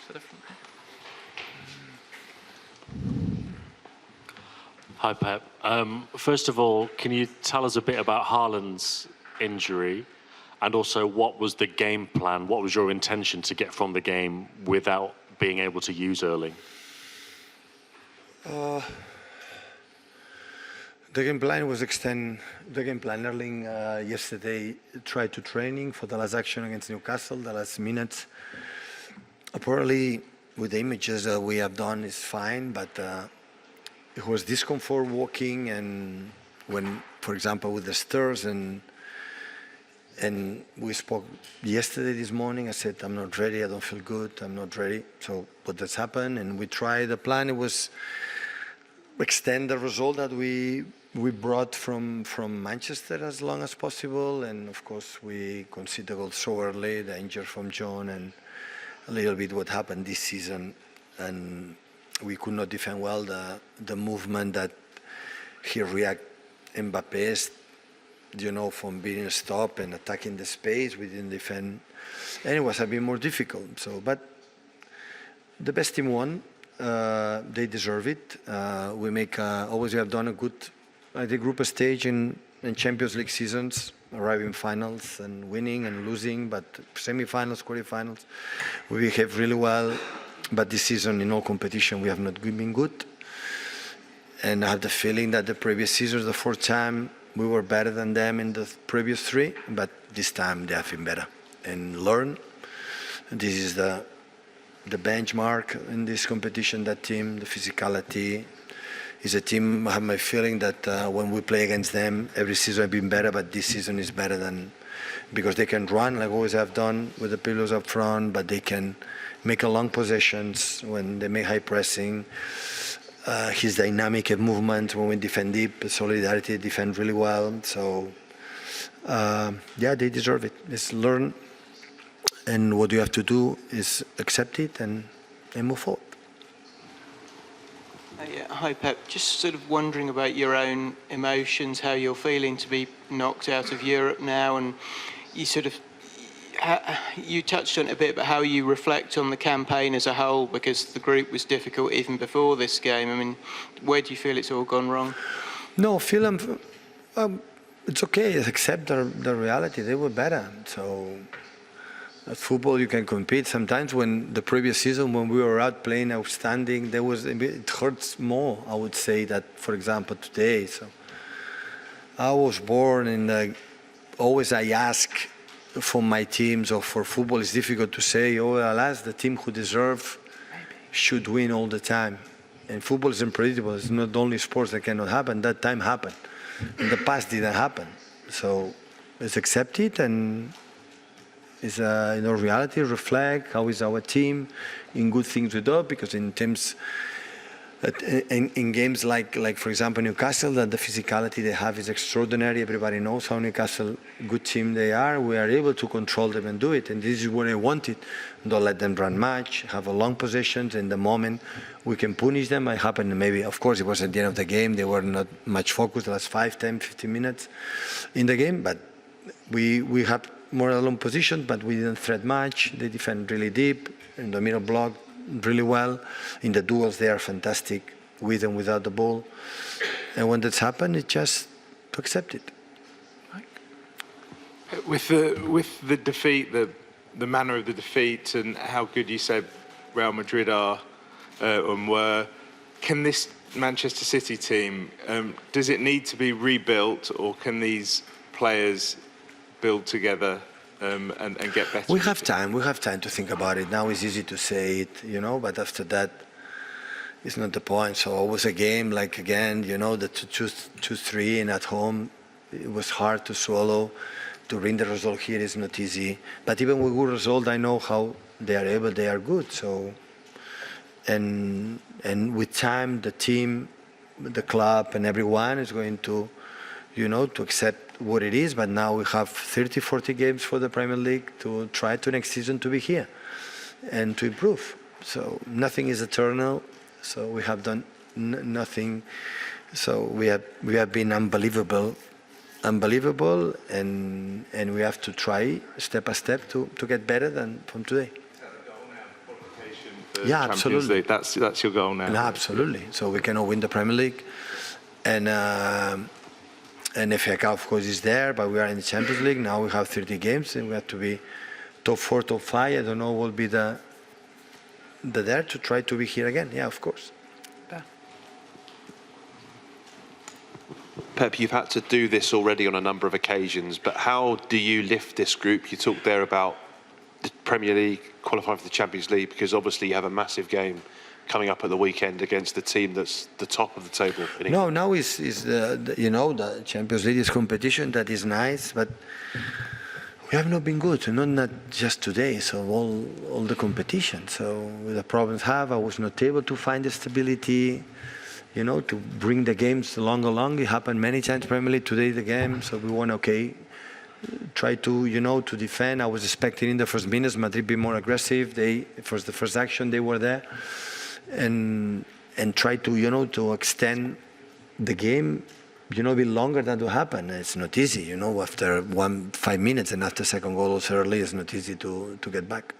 to the front. Hi, Pep. First of all, can you tell us a bit about Haaland's injury? And also, what was the game plan? What was your intention to get from the game without being able to use Erling? The game plan was extend the game plan. Erling yesterday tried to training for the last action against Newcastle, the last minutes. Apparently, with the images that we have done, is fine, but it was discomfort walking, and when, for example, with the stairs, and we spoke yesterday, this morning, I said, I'm not ready, I don't feel good, I'm not ready. So, but that's happened, and we tried the plan. It was extend the result that we brought from Manchester as long as possible, and of course we conceded the goal so early, the injury from John, and a little bit what happened this season, and we could not defend well the movement that he react Mbappe's, from being stopped and attacking the space. We didn't defend, and it was a bit more difficult. So, but the best team won. They deserve it. We always have done a good, group stage in Champions League seasons, arriving finals and winning and losing, but semi-finals, quarterfinals, we behave really well. But this season, in all competition, we have not been good. And I have the feeling that the previous season, the fourth time, we were better than them in the previous three, but this time they have been better and learn. This is the benchmark in this competition, that team, the physicality. Is a team, I have my feeling that when we play against them, every season have been better, but this season is better than, because they can run like always have done with the pillars up front, but they can make a long possessions when they make high pressing. His dynamic movement when we defend deep, solidarity, defend really well. So, yeah, they deserve it. It's learn. And what you have to do is accept it and move forward. Yeah. Hi, Pep. Just sort of wondering about your own emotions, how you're feeling to be knocked out of Europe now, and you you touched on it a bit, but how you reflect on the campaign as a whole, because the group was difficult even before this game. I mean, where do you feel it's all gone wrong? No, it's okay. Accept the reality. They were better. So at football, you can compete. Sometimes when the previous season, when we were out playing outstanding, it hurts more, I would say, that, for example, today. So I was born in always I ask for my teams, or for football, it's difficult to say, alas, the team who deserve should win all the time. And football is unpredictable. It's not only sports that cannot happen. That time happened. In the past, didn't happen. So let's accept it, and it's reality, reflect how is our team in good things we do, because in teams, in games like for example Newcastle, that the physicality they have is extraordinary. Everybody knows how Newcastle good team they are. We are able to control them and do it, and this is what I wanted. Don't let them run much, have a long possessions. In the moment we can punish them. It happened maybe, of course, it was at the end of the game. They were not much focused the last 5, 10, 15 minutes in the game, but we have more long position, but we didn't threat much. They defend really deep in the middle block really well. In the duels, they are fantastic with and without the ball. And when that's happened, it's just to accept it. With the defeat, the manner of the defeat, and how good you said Real Madrid are and were, can this Manchester City team, does it need to be rebuilt, or can these players build together and get better? We have time. We have time to think about it. Now it's easy to say it, but after that, it's not the point. So always a game, like again, the 2-3, and at home, it was hard to swallow. To bring the result here is not easy. But even with good result, I know how they are able. They are good. So, and with time, the team, the club, and everyone is going to, to accept what it is. But now we have 30, 40 games for the Premier League to try to next season to be here and to improve. So nothing is eternal. So we have done nothing. So we have been unbelievable, and we have to try step by step to get better than from today. Is that the goal now, qualification Yeah, Champions absolutely. League. That's your goal now. No, absolutely. So we cannot win the Premier League, and FA Cup of course is there, but we are in the Champions League now. We have 30 games, and we have to be top 4, top 5. I don't know what will be the there to try to be here again. Yeah, of course. Pep, you've had to do this already on a number of occasions, but how do you lift this group? You talked there about the Premier League, qualifying for the Champions League, because obviously you have a massive game coming up at the weekend against the team that's the top of the table in England. No, now is the Champions League is competition that is nice, but we have not been good. Not just today. So all the competition. So with the problems I was not able to find the stability. To bring the games along. It happened many times. Premier League today the game. So we won try to to defend. I was expecting in the first minutes Madrid be more aggressive. The first action they were there, and try to to extend the game a bit longer than to happen. It's not easy, after 5 minutes and after second goal also early, it's not easy to get back.